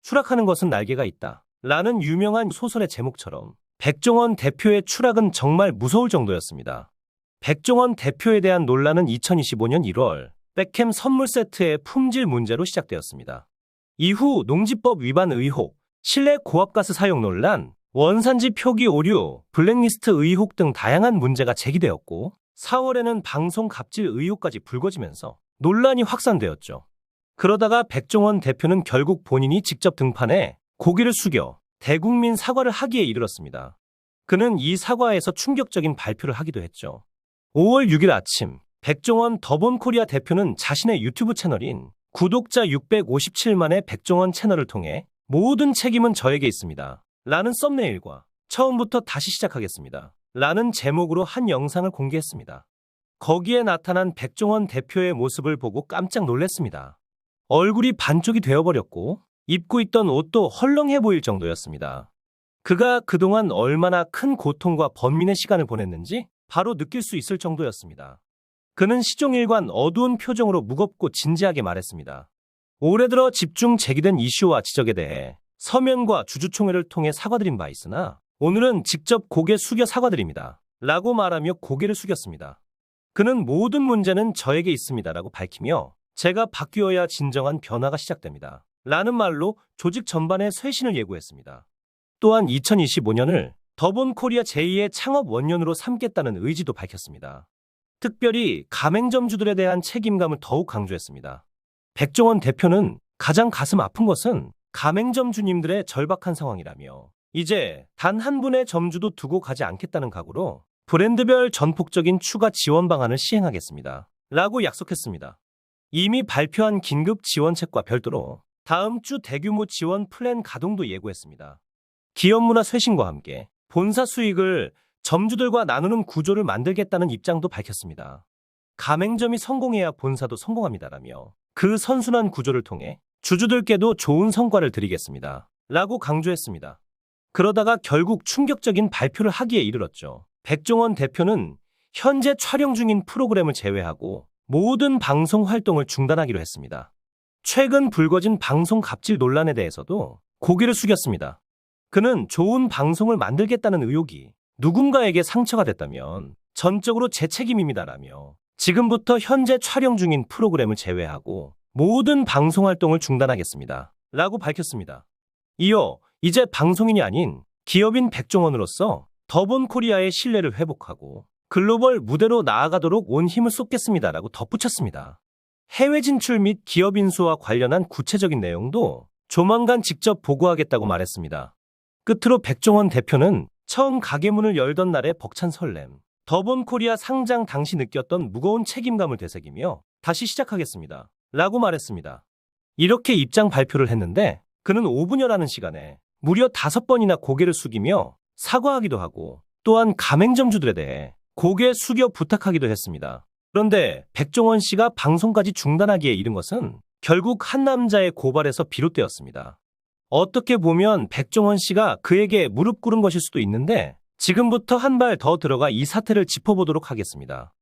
추락하는 것은 날개가 있다. 라는 유명한 소설의 제목처럼 백종원 대표의 추락은 정말 무서울 정도였습니다. 백종원 대표에 대한 논란은 2025년 1월 백캠 선물 세트의 품질 문제로 시작되었습니다. 이후 농지법 위반 의혹, 실내 고압가스 사용 논란, 원산지 표기 오류, 블랙리스트 의혹 등 다양한 문제가 제기되었고 4월에는 방송 갑질 의혹까지 불거지면서 논란이 확산되었죠. 그러다가 백종원 대표는 결국 본인이 직접 등판해 고개를 숙여 대국민 사과를 하기에 이르렀습니다. 그는 이 사과에서 충격적인 발표를 하기도 했죠. 5월 6일 아침 백종원 더본코리아 대표는 자신의 유튜브 채널인 구독자 657만의 백종원 채널을 통해 모든 책임은 저에게 있습니다. 라는 썸네일과 처음부터 다시 시작하겠습니다. 라는 제목으로 한 영상을 공개했습니다. 거기에 나타난 백종원 대표의 모습을 보고 깜짝 놀랐습니다. 얼굴이 반쪽이 되어버렸고 입고 있던 옷도 헐렁해 보일 정도였습니다. 그가 그동안 얼마나 큰 고통과 번민의 시간을 보냈는지 바로 느낄 수 있을 정도였습니다. 그는 시종일관 어두운 표정으로 무겁고 진지하게 말했습니다. 올해 들어 집중 제기된 이슈와 지적에 대해 서면과 주주총회를 통해 사과드린 바 있으나 오늘은 직접 고개 숙여 사과드립니다. 라고 말하며 고개를 숙였습니다. 그는 모든 문제는 저에게 있습니다. 라고 밝히며 제가 바뀌어야 진정한 변화가 시작됩니다. 라는 말로 조직 전반의 쇄신을 예고했습니다. 또한 2025년을 더본코리아 제2의 창업 원년으로 삼겠다는 의지도 밝혔습니다. 특별히 가맹점주들에 대한 책임감을 더욱 강조했습니다. 백종원 대표는 가장 가슴 아픈 것은 가맹점주님들의 절박한 상황이라며 이제 단 한 분의 점주도 두고 가지 않겠다는 각오로 브랜드별 전폭적인 추가 지원 방안을 시행하겠습니다. 라고 약속했습니다. 이미 발표한 긴급 지원책과 별도로 다음 주 대규모 지원 플랜 가동도 예고했습니다. 기업 문화 쇄신과 함께 본사 수익을 점주들과 나누는 구조를 만들겠다는 입장도 밝혔습니다. 가맹점이 성공해야 본사도 성공합니다라며 그 선순환 구조를 통해 주주들께도 좋은 성과를 드리겠습니다. 라고 강조했습니다. 그러다가 결국 충격적인 발표를 하기에 이르렀죠. 백종원 대표는 현재 촬영 중인 프로그램을 제외하고 모든 방송 활동을 중단하기로 했습니다. 최근 불거진 방송 갑질 논란에 대해서도 고개를 숙였습니다. 그는 좋은 방송을 만들겠다는 의혹이 누군가에게 상처가 됐다면 전적으로 제 책임입니다라며 지금부터 현재 촬영 중인 프로그램을 제외하고 모든 방송 활동을 중단하겠습니다. 라고 밝혔습니다. 이어 이제 방송인이 아닌 기업인 백종원으로서 더본코리아의 신뢰를 회복하고 글로벌 무대로 나아가도록 온 힘을 쏟겠습니다. 라고 덧붙였습니다. 해외 진출 및 기업 인수와 관련한 구체적인 내용도 조만간 직접 보고하겠다고 말했습니다. 끝으로 백종원 대표는 처음 가게 문을 열던 날의 벅찬 설렘, 더본코리아 상장 당시 느꼈던 무거운 책임감을 되새기며 다시 시작하겠습니다. 라고 말했습니다. 이렇게 입장 발표를 했는데 그는 5분여라는 시간에 무려 5번이나 고개를 숙이며 사과하기도 하고 또한 가맹점주들에 대해 고개 숙여 부탁하기도 했습니다. 그런데 백종원 씨가 방송까지 중단하기에 이른 것은 결국 한 남자의 고발에서 비롯되었습니다. 어떻게 보면 백종원 씨가 그에게 무릎 꿇은 것일 수도 있는데 지금부터 한 발 더 들어가 이 사태를 짚어보도록 하겠습니다.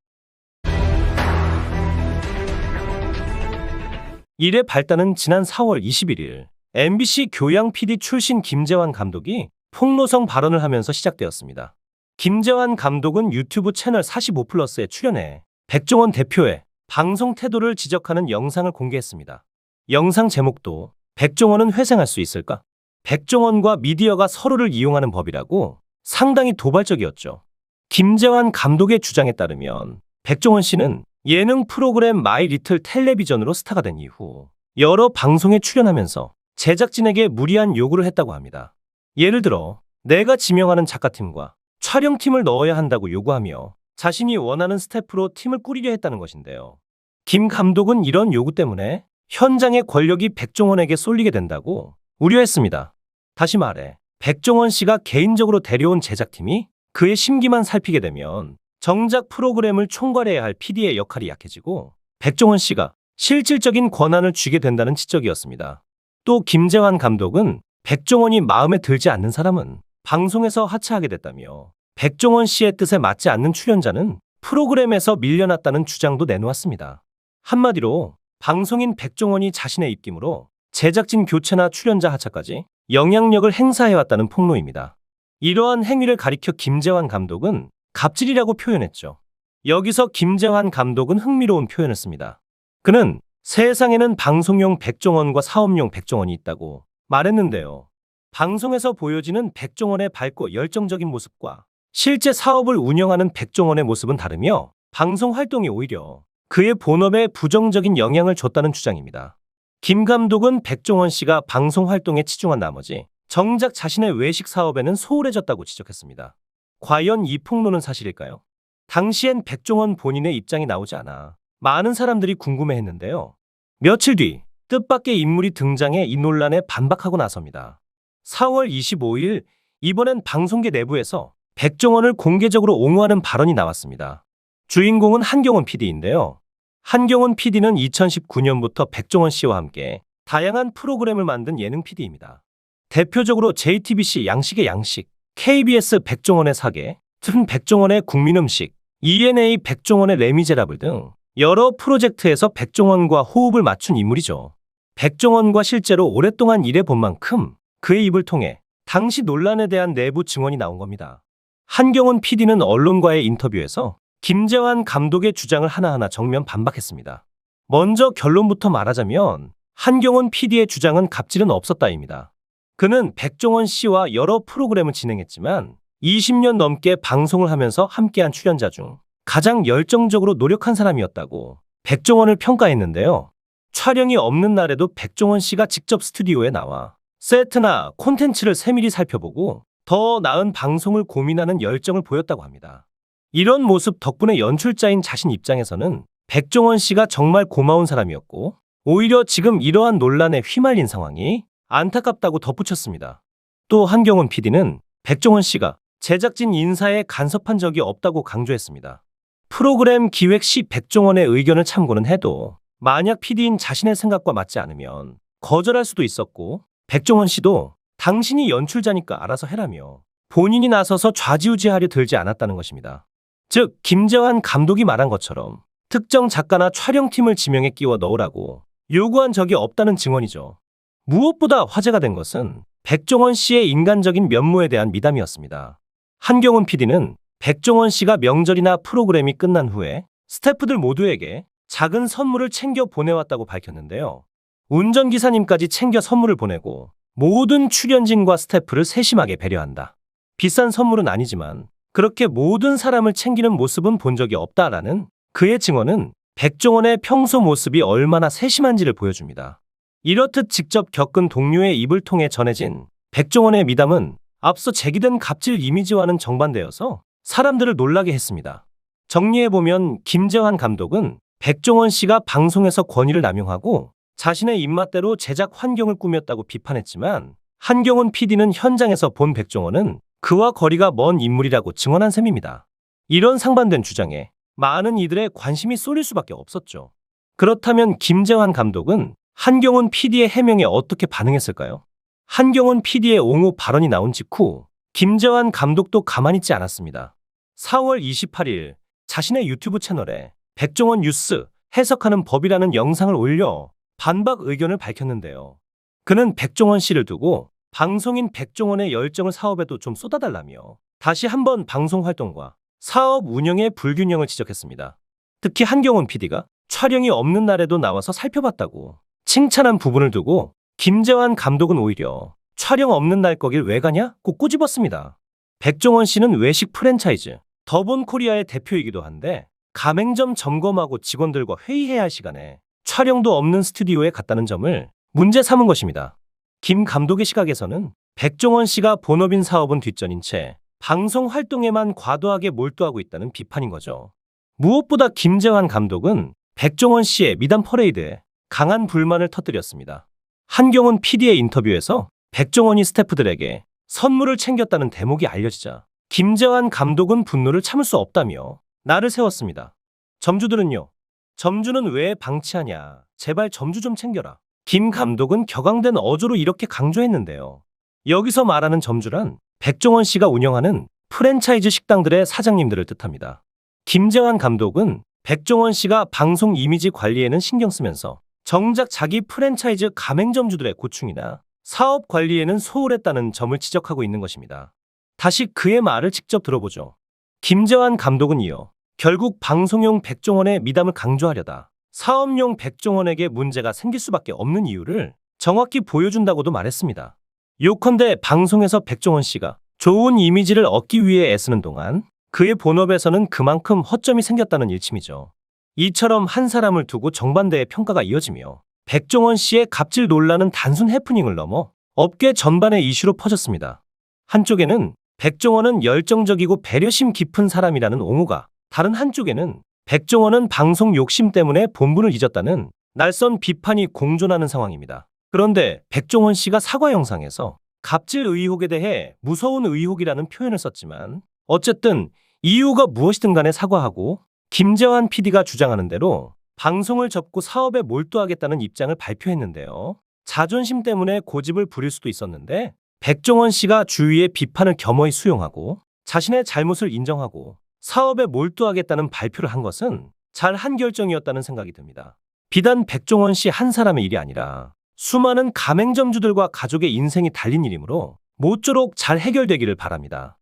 일의 발단은 지난 4월 21일 MBC 교양 PD 출신 김재환 감독이 폭로성 발언을 하면서 시작되었습니다. 김재환 감독은 유튜브 채널 45플러스에 출연해 백종원 대표의 방송 태도를 지적하는 영상을 공개했습니다. 영상 제목도 백종원은 회생할 수 있을까? 백종원과 미디어가 서로를 이용하는 법이라고 상당히 도발적이었죠. 김재환 감독의 주장에 따르면 백종원 씨는 예능 프로그램 마이 리틀 텔레비전으로 스타가 된 이후 여러 방송에 출연하면서 제작진에게 무리한 요구를 했다고 합니다. 예를 들어 내가 지명하는 작가팀과 촬영팀을 넣어야 한다고 요구하며 자신이 원하는 스태프로 팀을 꾸리려 했다는 것인데요. 김 감독은 이런 요구 때문에 현장의 권력이 백종원에게 쏠리게 된다고 우려했습니다. 다시 말해 백종원 씨가 개인적으로 데려온 제작팀이 그의 심기만 살피게 되면 정작 프로그램을 총괄해야 할 PD의 역할이 약해지고 백종원 씨가 실질적인 권한을 쥐게 된다는 지적이었습니다. 또 김재환 감독은 백종원이 마음에 들지 않는 사람은 방송에서 하차하게 됐다며 백종원 씨의 뜻에 맞지 않는 출연자는 프로그램에서 밀려났다는 주장도 내놓았습니다. 한마디로 방송인 백종원이 자신의 입김으로 제작진 교체나 출연자 하차까지 영향력을 행사해왔다는 폭로입니다. 이러한 행위를 가리켜 김재환 감독은 갑질이라고 표현했죠. 여기서 김재환 감독은 흥미로운 표현을 씁니다. 그는 세상에는 방송용 백종원과 사업용 백종원이 있다고 말했는데요. 방송에서 보여지는 백종원의 밝고 열정적인 모습과 실제 사업을 운영하는 백종원의 모습은 다르며 방송 활동이 오히려 그의 본업에 부정적인 영향을 줬다는 주장입니다. 김 감독은 백종원 씨가 방송 활동에 치중한 나머지 정작 자신의 외식 사업에는 소홀해졌다고 지적했습니다. 과연 이 폭로는 사실일까요? 당시엔 백종원 본인의 입장이 나오지 않아 많은 사람들이 궁금해했는데요. 며칠 뒤 뜻밖의 인물이 등장해 이 논란에 반박하고 나섭니다. 4월 25일 이번엔 방송계 내부에서 백종원을 공개적으로 옹호하는 발언이 나왔습니다. 주인공은 한경원 PD인데요. 한경원 PD는 2019년부터 백종원 씨와 함께 다양한 프로그램을 만든 예능 PD입니다. 대표적으로 JTBC 양식의 양식, KBS 백종원의 사계, 백종원의 국민음식, ENA 백종원의 레미제라블 등 여러 프로젝트에서 백종원과 호흡을 맞춘 인물이죠. 백종원과 실제로 오랫동안 일해본 만큼 그의 입을 통해 당시 논란에 대한 내부 증언이 나온 겁니다. 한경원 PD는 언론과의 인터뷰에서 김재환 감독의 주장을 하나하나 정면 반박했습니다. 먼저 결론부터 말하자면 한경원 PD의 주장은 갑질은 없었다입니다. 그는 백종원 씨와 여러 프로그램을 진행했지만 20년 넘게 방송을 하면서 함께한 출연자 중 가장 열정적으로 노력한 사람이었다고 백종원을 평가했는데요. 촬영이 없는 날에도 백종원 씨가 직접 스튜디오에 나와 세트나 콘텐츠를 세밀히 살펴보고 더 나은 방송을 고민하는 열정을 보였다고 합니다. 이런 모습 덕분에 연출자인 자신 입장에서는 백종원 씨가 정말 고마운 사람이었고 오히려 지금 이러한 논란에 휘말린 상황이 안타깝다고 덧붙였습니다. 또 한경원 PD는 백종원 씨가 제작진 인사에 간섭한 적이 없다고 강조했습니다. 프로그램 기획 시 백종원의 의견을 참고는 해도 만약 PD인 자신의 생각과 맞지 않으면 거절할 수도 있었고 백종원 씨도 당신이 연출자니까 알아서 해라며 본인이 나서서 좌지우지하려 들지 않았다는 것입니다. 즉 김재환 감독이 말한 것처럼 특정 작가나 촬영팀을 지명에 끼워 넣으라고 요구한 적이 없다는 증언이죠. 무엇보다 화제가 된 것은 백종원 씨의 인간적인 면모에 대한 미담이었습니다. 한경원 PD는 백종원 씨가 명절이나 프로그램이 끝난 후에 스태프들 모두에게 작은 선물을 챙겨 보내왔다고 밝혔는데요. 운전기사님까지 챙겨 선물을 보내고 모든 출연진과 스태프를 세심하게 배려한다. 비싼 선물은 아니지만 그렇게 모든 사람을 챙기는 모습은 본 적이 없다라는 그의 증언은 백종원의 평소 모습이 얼마나 세심한지를 보여줍니다. 이렇듯 직접 겪은 동료의 입을 통해 전해진 백종원의 미담은 앞서 제기된 갑질 이미지와는 정반대여서 사람들을 놀라게 했습니다. 정리해보면 김재환 감독은 백종원 씨가 방송에서 권위를 남용하고 자신의 입맛대로 제작 환경을 꾸몄다고 비판했지만 한경원 PD는 현장에서 본 백종원은 그와 거리가 먼 인물이라고 증언한 셈입니다. 이런 상반된 주장에 많은 이들의 관심이 쏠릴 수밖에 없었죠. 그렇다면 김재환 감독은 한경원 PD의 해명에 어떻게 반응했을까요? 한경원 PD의 옹호 발언이 나온 직후 김재환 감독도 가만히 있지 않았습니다. 4월 28일 자신의 유튜브 채널에 백종원 뉴스 해석하는 법이라는 영상을 올려 반박 의견을 밝혔는데요. 그는 백종원 씨를 두고 방송인 백종원의 열정을 사업에도 좀 쏟아달라며 다시 한번 방송 활동과 사업 운영의 불균형을 지적했습니다. 특히 한경원 PD가 촬영이 없는 날에도 나와서 살펴봤다고 칭찬한 부분을 두고 김재환 감독은 오히려 촬영 없는 날 거길 왜 가냐? 꼭 꼬집었습니다. 백종원 씨는 외식 프랜차이즈 더본 코리아의 대표이기도 한데 가맹점 점검하고 직원들과 회의해야 할 시간에 촬영도 없는 스튜디오에 갔다는 점을 문제 삼은 것입니다. 김 감독의 시각에서는 백종원 씨가 본업인 사업은 뒷전인 채 방송 활동에만 과도하게 몰두하고 있다는 비판인 거죠. 무엇보다 김재환 감독은 백종원 씨의 미담 퍼레이드에 강한 불만을 터뜨렸습니다. 한경원 PD의 인터뷰에서 백종원이 스태프들에게 선물을 챙겼다는 대목이 알려지자 김재환 감독은 분노를 참을 수 없다며 날을 세웠습니다. 점주들은요. 점주는 왜 방치하냐. 제발 점주 좀 챙겨라. 김 감독은 격앙된 어조로 이렇게 강조했는데요. 여기서 말하는 점주란 백종원 씨가 운영하는 프랜차이즈 식당들의 사장님들을 뜻합니다. 김재환 감독은 백종원 씨가 방송 이미지 관리에는 신경 쓰면서 정작 자기 프랜차이즈 가맹점주들의 고충이나 사업 관리에는 소홀했다는 점을 지적하고 있는 것입니다. 다시 그의 말을 직접 들어보죠. 김재환 감독은 이어 결국 방송용 백종원의 미담을 강조하려다 사업용 백종원에게 문제가 생길 수밖에 없는 이유를 정확히 보여준다고도 말했습니다. 요컨대 방송에서 백종원 씨가 좋은 이미지를 얻기 위해 애쓰는 동안 그의 본업에서는 그만큼 허점이 생겼다는 일침이죠. 이처럼 한 사람을 두고 정반대의 평가가 이어지며 백종원 씨의 갑질 논란은 단순 해프닝을 넘어 업계 전반의 이슈로 퍼졌습니다. 한쪽에는 백종원은 열정적이고 배려심 깊은 사람이라는 옹호가, 다른 한쪽에는 백종원은 방송 욕심 때문에 본분을 잊었다는 날선 비판이 공존하는 상황입니다. 그런데 백종원 씨가 사과 영상에서 갑질 의혹에 대해 무서운 의혹이라는 표현을 썼지만 어쨌든 이유가 무엇이든 간에 사과하고 김재환 PD가 주장하는 대로 방송을 접고 사업에 몰두하겠다는 입장을 발표했는데요. 자존심 때문에 고집을 부릴 수도 있었는데 백종원 씨가 주위의 비판을 겸허히 수용하고 자신의 잘못을 인정하고 사업에 몰두하겠다는 발표를 한 것은 잘한 결정이었다는 생각이 듭니다. 비단 백종원 씨 한 사람의 일이 아니라 수많은 가맹점주들과 가족의 인생이 달린 일이므로 모쪼록 잘 해결되기를 바랍니다.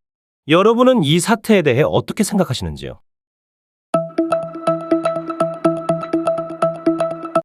여러분은 이 사태에 대해 어떻게 생각하시는지요?